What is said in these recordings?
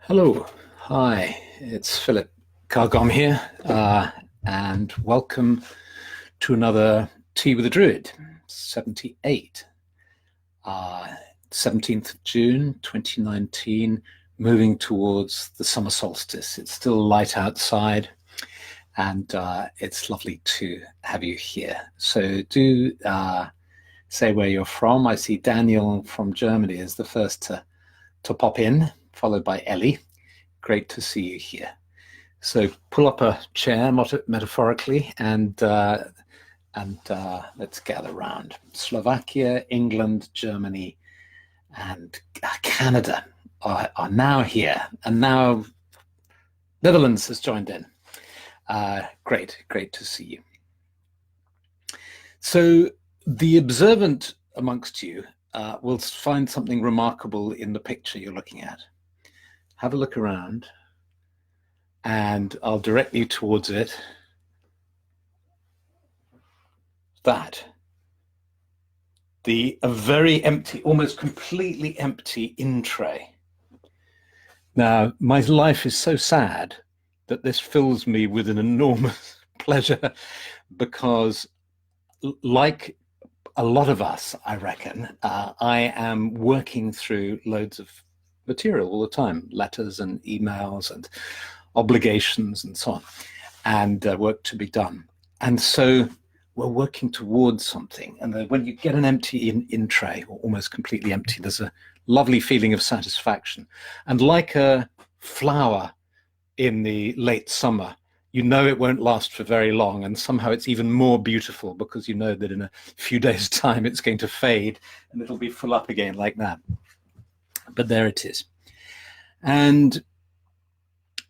Hello, hi, it's Philip Cargom here, and welcome to another Tea with a Druid, 78, 17th of June 2019, moving towards the summer solstice. It's still light outside, and it's lovely to have you here. So do say where you're from. I see Daniel from Germany is the first to pop in, followed by Ellie. Great to see you here. So pull up a chair, metaphorically, and let's gather around. Slovakia, England, Germany, and Canada are now here, and now Netherlands has joined in. Great to see you. So the observant amongst you will find something remarkable in the picture you're looking at. Have a look around, and I'll direct you towards it. A very empty, almost completely empty in tray. Now, my life is so sad that this fills me with an enormous pleasure, because like a lot of us, I reckon, I am working through loads of material all the time, letters and emails and obligations and so on, and work to be done. And so we're working towards something. And when you get an empty in tray, or almost completely empty, there's a lovely feeling of satisfaction. And like a flower in the late summer, you know it won't last for very long, and somehow it's even more beautiful because you know that in a few days' time it's going to fade and it'll be full up again like that. But there it is. And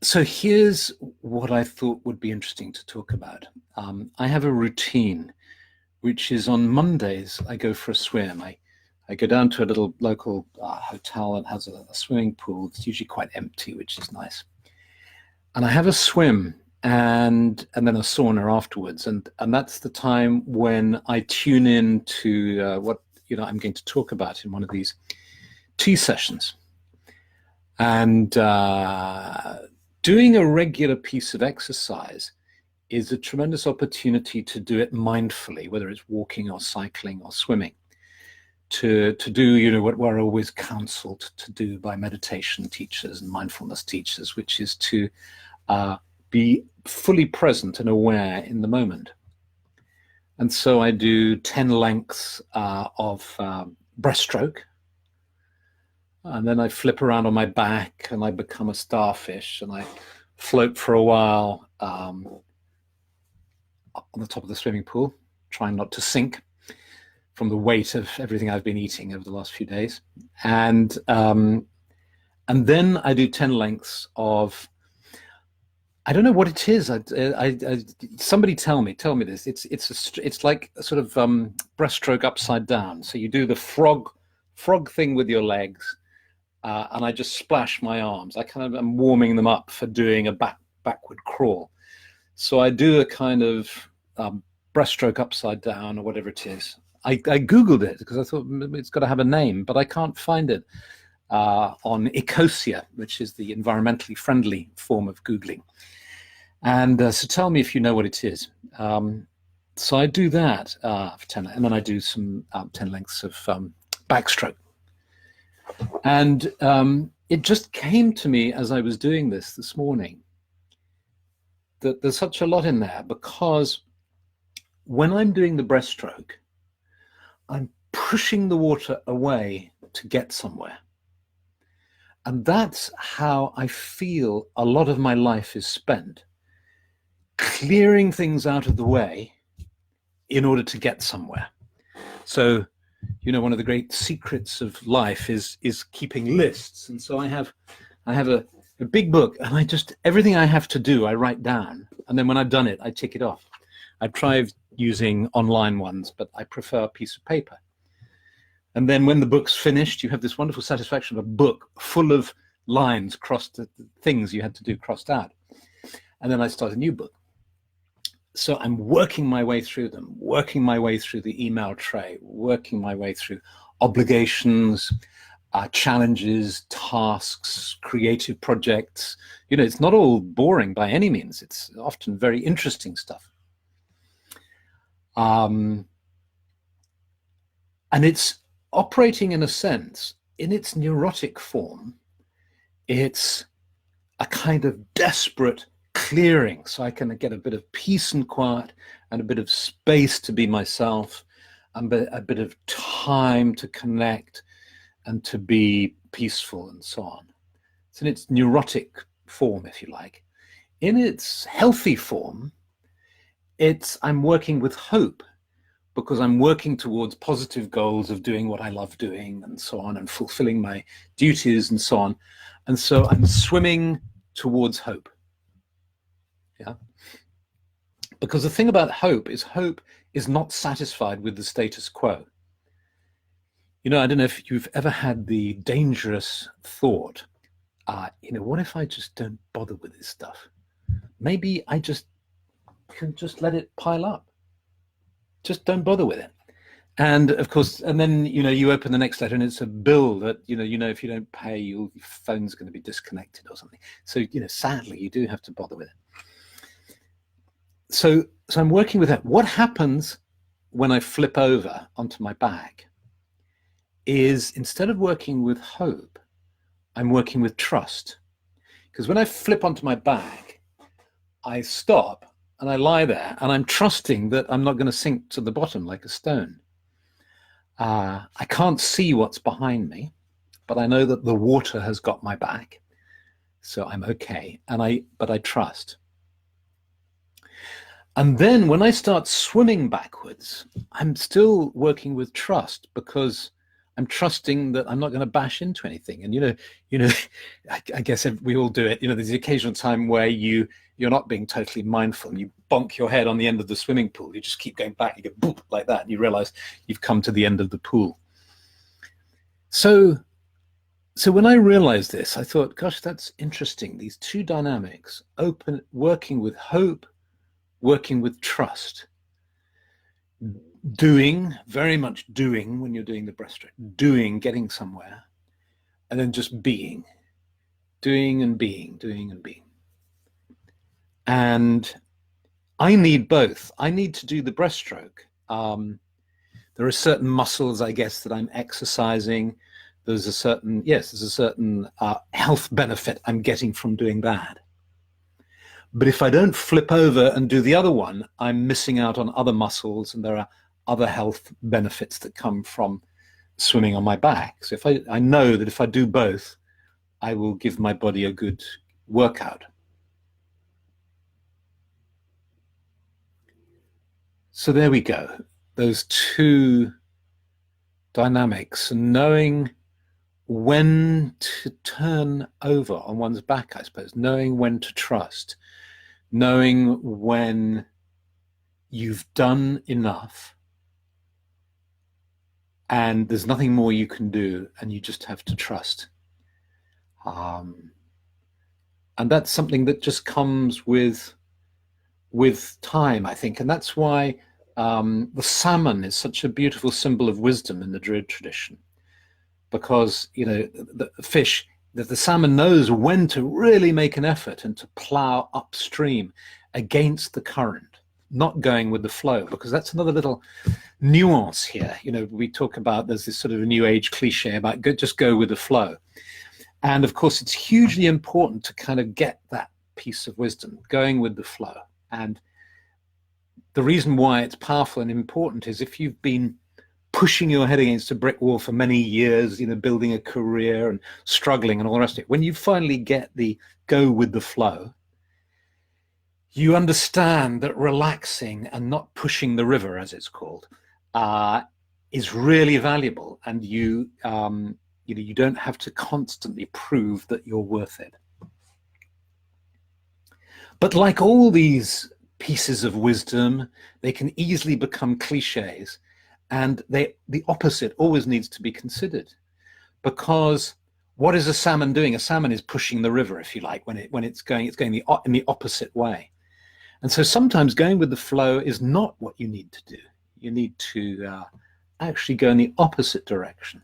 so here's what I thought would be interesting to talk about. I have a routine, which is on Mondays, I go for a swim. I go down to a little local hotel that has a swimming pool. It's usually quite empty, which is nice. And I have a swim and then a sauna afterwards. And that's the time when I tune in to what I'm going to talk about in one of these tea sessions. And doing a regular piece of exercise is a tremendous opportunity to do it mindfully, whether it's walking or cycling or swimming, to do what we're always counseled to do by meditation teachers and mindfulness teachers, which is to be fully present and aware in the moment. And so I do 10 lengths of breaststroke. And then I flip around on my back and I become a starfish and I float for a while on the top of the swimming pool, trying not to sink from the weight of everything I've been eating over the last few days. And then I do 10 lengths of, I don't know what it is. Somebody tell me this. It's like a sort of breaststroke upside down. So you do the frog thing with your legs. And I just splash my arms. I kind of am warming them up for doing a backward crawl. So I do a kind of breaststroke upside down or whatever it is. I Googled it because I thought it's got to have a name, but I can't find it on Ecosia, which is the environmentally friendly form of Googling. And so tell me if you know what it is. So I do that for 10, and then I do some 10 lengths of backstroke. And it just came to me as I was doing this morning that there's such a lot in there, because when I'm doing the breaststroke, I'm pushing the water away to get somewhere. And that's how I feel a lot of my life is spent, clearing things out of the way in order to get somewhere. So one of the great secrets of life is keeping lists. And so I have a big book, and everything I have to do, I write down. And then when I've done it, I tick it off. I've tried using online ones, but I prefer a piece of paper. And then when the book's finished, you have this wonderful satisfaction of a book full of lines crossed, things you had to do crossed out. And then I start a new book. So I'm working my way through them, working my way through the email tray, working my way through obligations, challenges, tasks, creative projects. You know, it's not all boring by any means. It's often very interesting stuff. And it's operating, in a sense, in its neurotic form. It's a kind of desperate clearing, so I can get a bit of peace and quiet and a bit of space to be myself, and a bit of time to connect and to be peaceful and so on. It's in its neurotic form, if you like. In its healthy form, I'm working with hope, because I'm working towards positive goals of doing what I love doing and so on, and fulfilling my duties and so on. And so I'm swimming towards hope. Yeah. Because the thing about hope is not satisfied with the status quo. You know, I don't know if you've ever had the dangerous thought, you know, what if I just don't bother with this stuff? Maybe I can just let it pile up. Just don't bother with it. And of course, and then, you know, you open the next letter and it's a bill that, you know, if you don't pay, your phone's going to be disconnected or something. So, you know, sadly, you do have to bother with it. So I'm working with that. What happens when I flip over onto my back is, instead of working with hope, I'm working with trust. Because when I flip onto my back, I stop and I lie there and I'm trusting that I'm not going to sink to the bottom like a stone. I can't see what's behind me, but I know that the water has got my back, so I'm okay. But I trust. And then when I start swimming backwards, I'm still working with trust, because I'm trusting that I'm not going to bash into anything. And you know, I guess we all do it. You know, there's the occasional time where you're not being totally mindful and you bonk your head on the end of the swimming pool. You just keep going back. You go boop like that, and you realize you've come to the end of the pool. So when I realized this, I thought, gosh, that's interesting. These two dynamics, working with hope, working with trust. Doing, very much doing when you're doing the breaststroke, doing, getting somewhere, and then just being, doing and being, doing and being. And I need both. I need to do the breaststroke. There are certain muscles, I guess, that I'm exercising. There's a certain health benefit I'm getting from doing that. But if I don't flip over and do the other one, I'm missing out on other muscles, and there are other health benefits that come from swimming on my back. So I know that if I do both, I will give my body a good workout. So there we go. Those two dynamics, and knowing when to turn over on one's back, I suppose, knowing when to trust, knowing when you've done enough and there's nothing more you can do, and you just have to trust. And that's something that just comes with time, I think. And that's why the salmon is such a beautiful symbol of wisdom in the Druid tradition, because, you know, the fish, that the salmon knows when to really make an effort and to plow upstream against the current, not going with the flow, because that's another little nuance here. You know, we talk about, there's this sort of a new age cliche about just go with the flow. And of course, it's hugely important to kind of get that piece of wisdom, going with the flow. And the reason why it's powerful and important is, if you've been pushing your head against a brick wall for many years, you know, building a career and struggling and all the rest of it, when you finally get the go with the flow, you understand that relaxing and not pushing the river, as it's called, is really valuable. And you don't have to constantly prove that you're worth it. But like all these pieces of wisdom, they can easily become cliches, and the opposite always needs to be considered. Because what is a salmon doing? A salmon is pushing the river, if you like, when it's going in the opposite way. And so sometimes going with the flow is not what you need to do. You need to actually go in the opposite direction.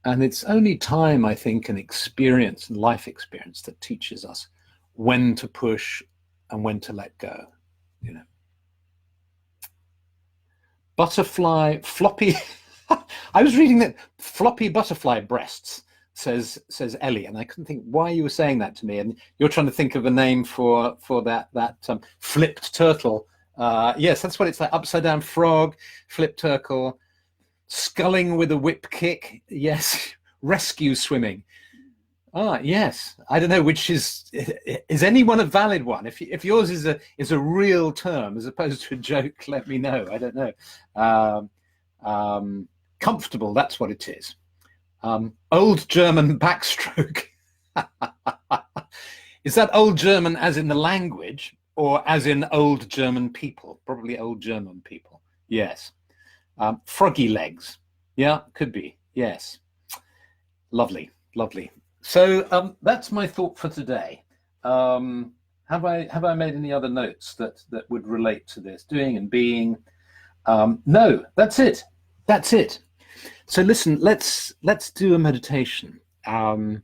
And it's only time, I think, and experience and life experience that teaches us when to push and when to let go, you know. Butterfly, floppy. I was reading that floppy butterfly breasts, says Ellie, and I couldn't think why you were saying that to me. And you're trying to think of a name for that flipped turtle. Yes, that's what it's like. Upside down frog, flipped turtle, sculling with a whip kick. Yes, rescue swimming. Ah, yes. I don't know which is anyone a valid one? If yours is a real term as opposed to a joke, let me know. I don't know. Comfortable, that's what it is. Old German backstroke. Is that Old German as in the language or as in Old German people? Probably Old German people. Yes. Froggy legs. Yeah, could be. Yes. Lovely, lovely. So that's my thought for today. Have I made any other notes that would relate to this? Doing and being. No, that's it. That's it. So listen, let's do a meditation and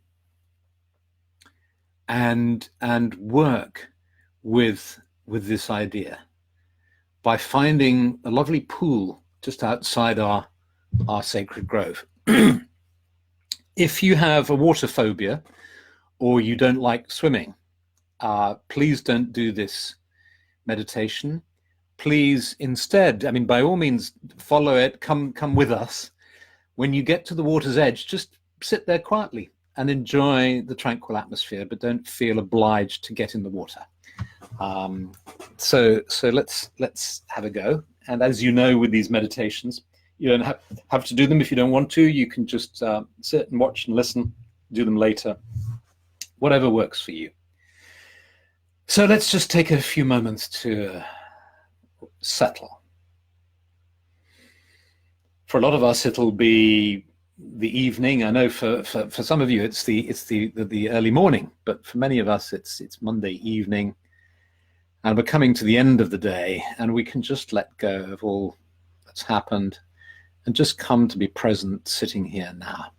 work with this idea by finding a lovely pool just outside our sacred grove. If you have a water phobia or you don't like swimming, please don't do this meditation. Please instead, I mean, by all means, follow it, come with us. When you get to the water's edge, just sit there quietly and enjoy the tranquil atmosphere, but don't feel obliged to get in the water. So let's have a go. And as you know, with these meditations, you don't have to do them if you don't want to. You can just sit and watch and listen, do them later, whatever works for you. So let's just take a few moments to settle. For a lot of us, it'll be the evening. I know for some of you, it's the early morning, but for many of us, it's Monday evening, and we're coming to the end of the day, and we can just let go of all that's happened and just come to be present, sitting here now,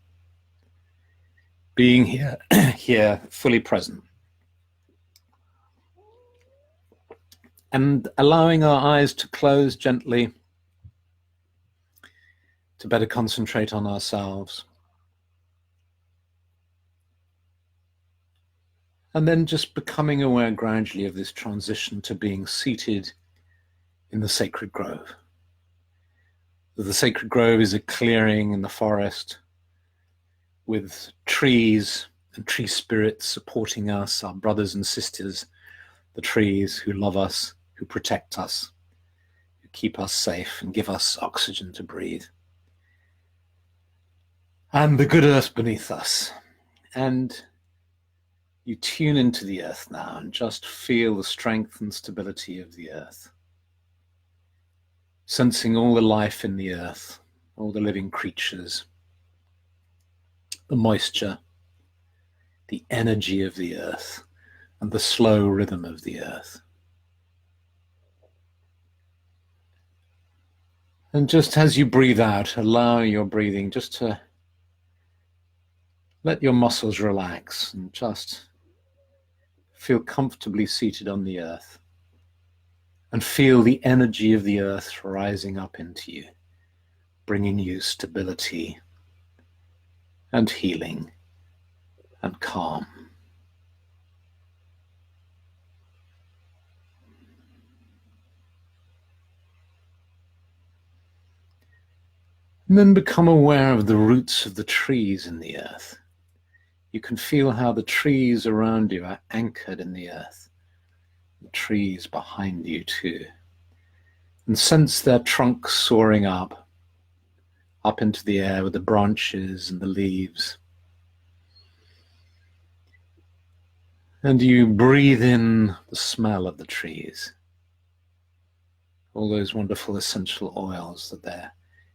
being here, here, fully present, and allowing our eyes to close gently to better concentrate on ourselves. And then just becoming aware gradually of this transition to being seated in the sacred grove. The sacred grove is a clearing in the forest with trees and tree spirits supporting us, our brothers and sisters, the trees who love us, who protect us, who keep us safe and give us oxygen to breathe. And the good earth beneath us. And you tune into the earth now and just feel the strength and stability of the earth. Sensing all the life in the earth, all the living creatures, the moisture, the energy of the earth, and the slow rhythm of the earth. And just as you breathe out, allow your breathing just to let your muscles relax and just feel comfortably seated on the earth. And feel the energy of the earth rising up into you, bringing you stability and healing and calm. And then become aware of the roots of the trees in the earth. You can feel how the trees around you are anchored in the earth. The trees behind you too. And sense their trunks soaring up into the air with the branches and the leaves. And you breathe in the smell of the trees. All those wonderful essential oils that they're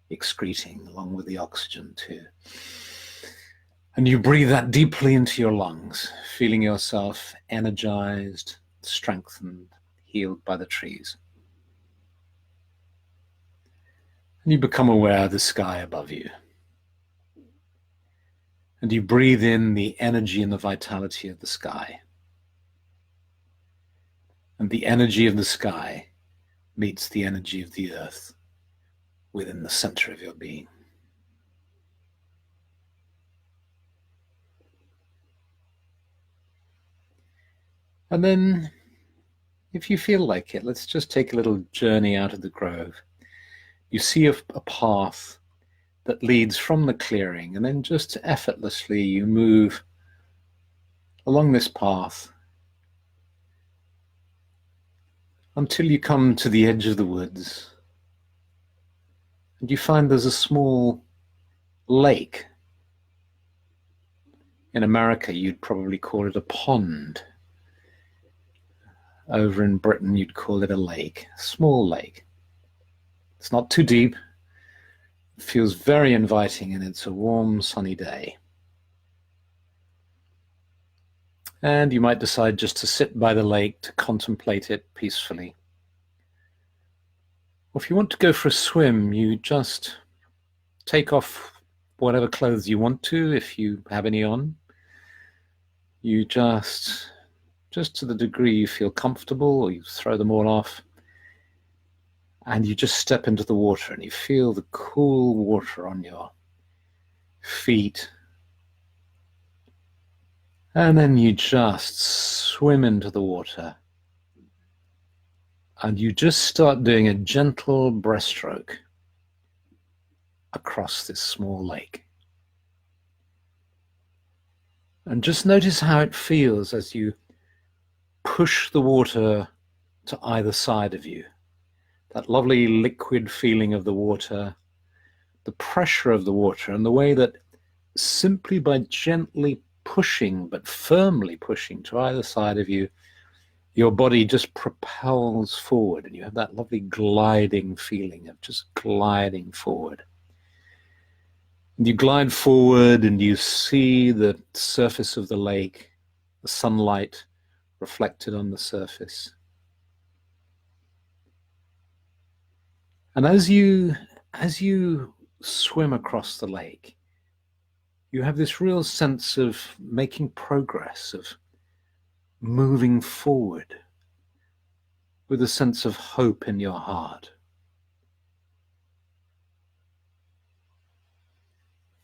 excreting along with the oxygen too. And you breathe that deeply into your lungs, feeling yourself energized, strengthened, healed by the trees. And you become aware of the sky above you. And you breathe in the energy and the vitality of the sky. And the energy of the sky meets the energy of the earth within the center of your being. And then, if you feel like it, let's just take a little journey out of the grove. You see a path that leads from the clearing, and then just effortlessly you move along this path until you come to the edge of the woods, and you find there's a small lake. In America, you'd probably call it a pond. Over in Britain, you'd call it a lake, a small lake. It's not too deep. It feels very inviting, and it's a warm, sunny day. And you might decide just to sit by the lake to contemplate it peacefully. Or if you want to go for a swim, you just take off whatever clothes you want to, if you have any on. You just to the degree you feel comfortable, or you throw them all off, and you just step into the water and you feel the cool water on your feet. And then you just swim into the water, and you just start doing a gentle breaststroke across this small lake. And just notice how it feels as you push the water to either side of you. That lovely liquid feeling of the water, the pressure of the water, and the way that simply by gently pushing, but firmly pushing to either side of you, your body just propels forward, and you have that lovely gliding feeling of just gliding forward. And you glide forward and you see the surface of the lake, the sunlight reflected on the surface. And as you swim across the lake, you have this real sense of making progress, of moving forward with a sense of hope in your heart.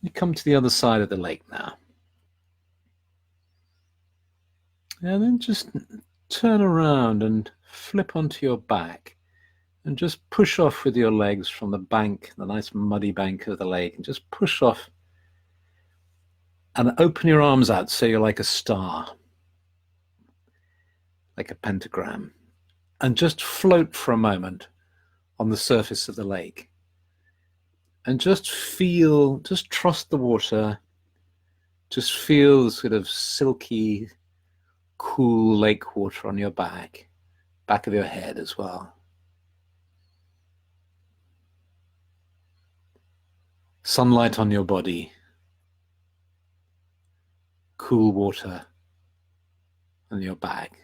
You come to the other side of the lake now. And then just turn around and flip onto your back and just push off with your legs from the bank, the nice muddy bank of the lake, and just push off and open your arms out so you're like a star, like a pentagram, and just float for a moment on the surface of the lake. And just feel, just trust the water, just feel the sort of silky, cool lake water on your back of your head as well. Sunlight on your body, cool water on your back.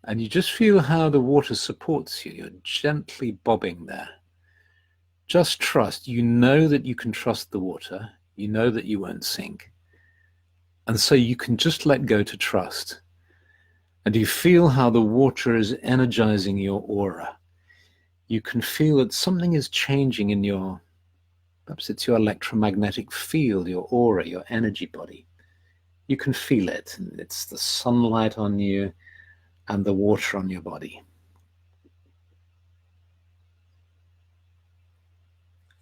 And you just feel how the water supports you. You're gently bobbing there. Just trust. You know that you can trust the water. You know that you won't sink. And so you can just let go to trust. And you feel how the water is energizing your aura. You can feel that something is changing in your, perhaps it's your electromagnetic field, your aura, your energy body. You can feel it. And it's the sunlight on you and the water on your body.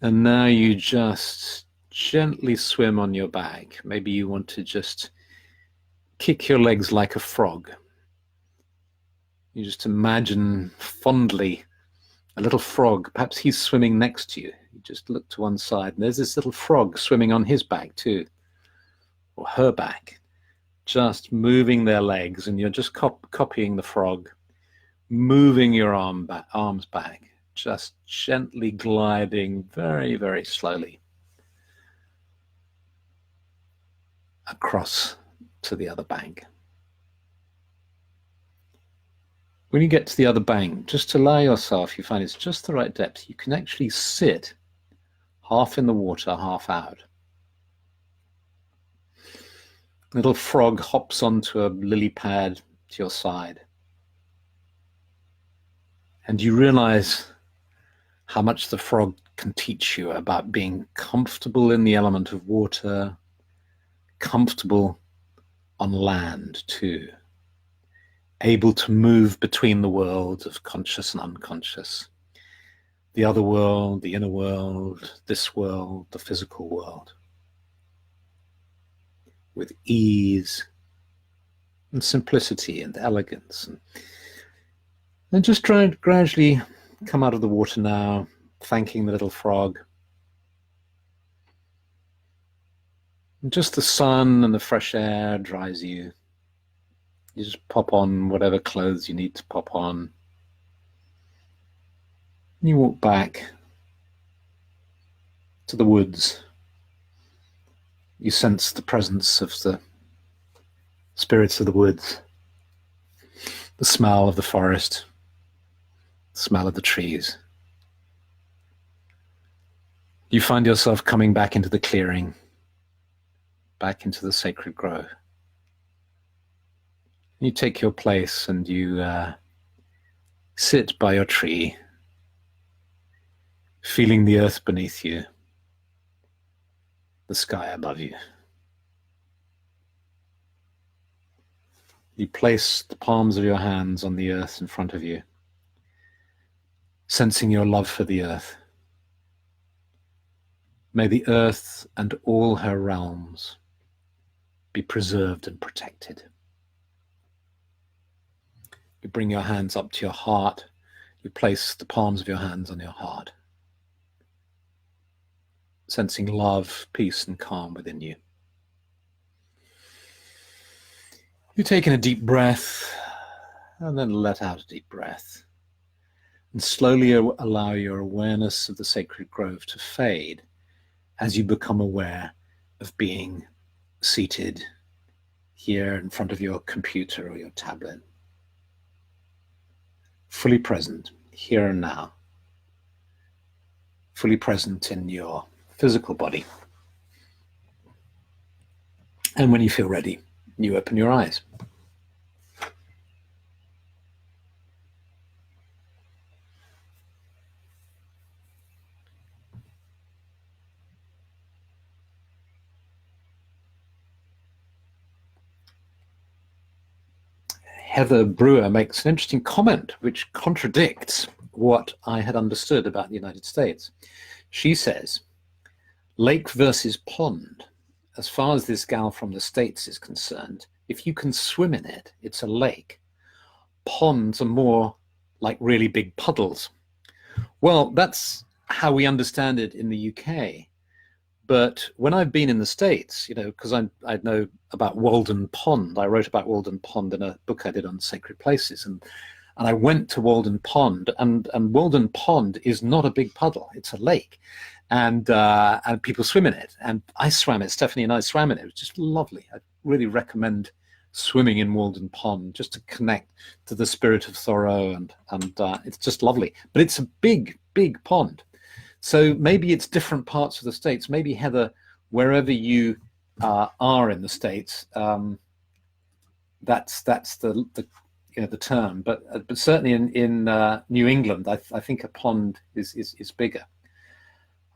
And now you just gently swim on your back. Maybe you want to just kick your legs like a frog. You just imagine fondly a little frog. Perhaps he's swimming next to you. You just look to one side, and there's this little frog swimming on his back too, or her back. Just moving their legs, and you're just copying the frog, moving your arms back, just gently gliding very, very slowly across to the other bank. When you get to the other bank, just allow yourself, you find it's just the right depth, you can actually sit half in the water, half out. Little frog hops onto a lily pad to your side. And you realize how much the frog can teach you about being comfortable in the element of water, comfortable on land too, able to move between the worlds of conscious and unconscious, the other world, the inner world, this world, the physical world, with ease and simplicity and elegance. And just try and gradually come out of the water now, thanking the little frog. And just the sun and the fresh air dries you. You just pop on whatever clothes you need to pop on. And you walk back to the woods. You sense the presence of the spirits of the woods, the smell of the forest, the smell of the trees. You find yourself coming back into the clearing, back into the sacred grove. You take your place and you sit by your tree, feeling the earth beneath you, the sky above you. You place the palms of your hands on the earth in front of you, sensing your love for the earth. May the earth and all her realms be preserved and protected. You bring your hands up to your heart. You place the palms of your hands on your heart, sensing love, peace, and calm within you. You take in a deep breath and then let out a deep breath. And slowly allow your awareness of the sacred grove to fade as you become aware of being seated here in front of your computer or your tablet. Fully present, here and now. Fully present in your physical body. And when you feel ready, you open your eyes. Heather Brewer makes an interesting comment which contradicts what I had understood about the United States. She says, lake versus pond. As far as this gal from the States is concerned, if you can swim in it, it's a lake. Ponds are more like really big puddles. Well, that's how we understand it in the UK. But when I've been in the States, you know, because I know about Walden Pond, I wrote about Walden Pond in a book I did on sacred places, and I went to Walden Pond, and Walden Pond is not a big puddle; it's a lake, and people swim in it. And I swam it. Stephanie and I swam in it. It was just lovely. I really recommend swimming in Walden Pond just to connect to the spirit of Thoreau, and it's just lovely. But it's a big, big pond. So maybe it's different parts of the States. Maybe, Heather, wherever you are in the States, that's the you know, the term. But certainly in New England, I think a pond is bigger.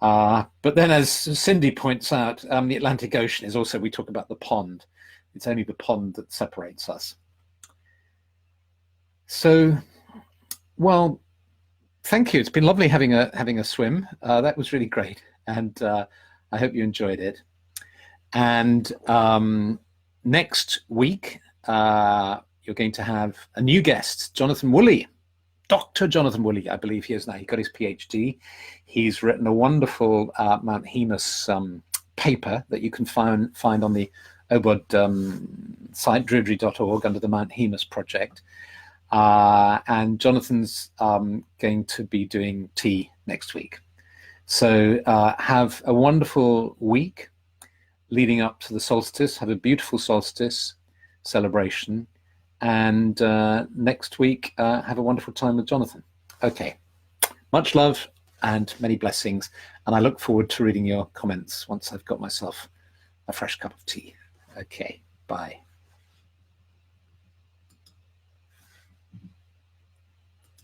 But then, as Cindy points out, the Atlantic Ocean is also, we talk about the pond. It's only the pond that separates us. So, well, thank you. It's been lovely having a swim. That was really great, and I hope you enjoyed it. And next week, you're going to have a new guest, Jonathan Woolley, Dr. Jonathan Woolley, I believe he is now. He got his PhD. He's written a wonderful Mount Hemus paper that you can find on the OBOD site, druidry.org, under the Mount Hemus project. And Jonathan's going to be doing tea next week. So have a wonderful week leading up to the solstice. Have a beautiful solstice celebration. And next week, have a wonderful time with Jonathan. Okay. Much love and many blessings. And I look forward to reading your comments once I've got myself a fresh cup of tea. Okay, bye.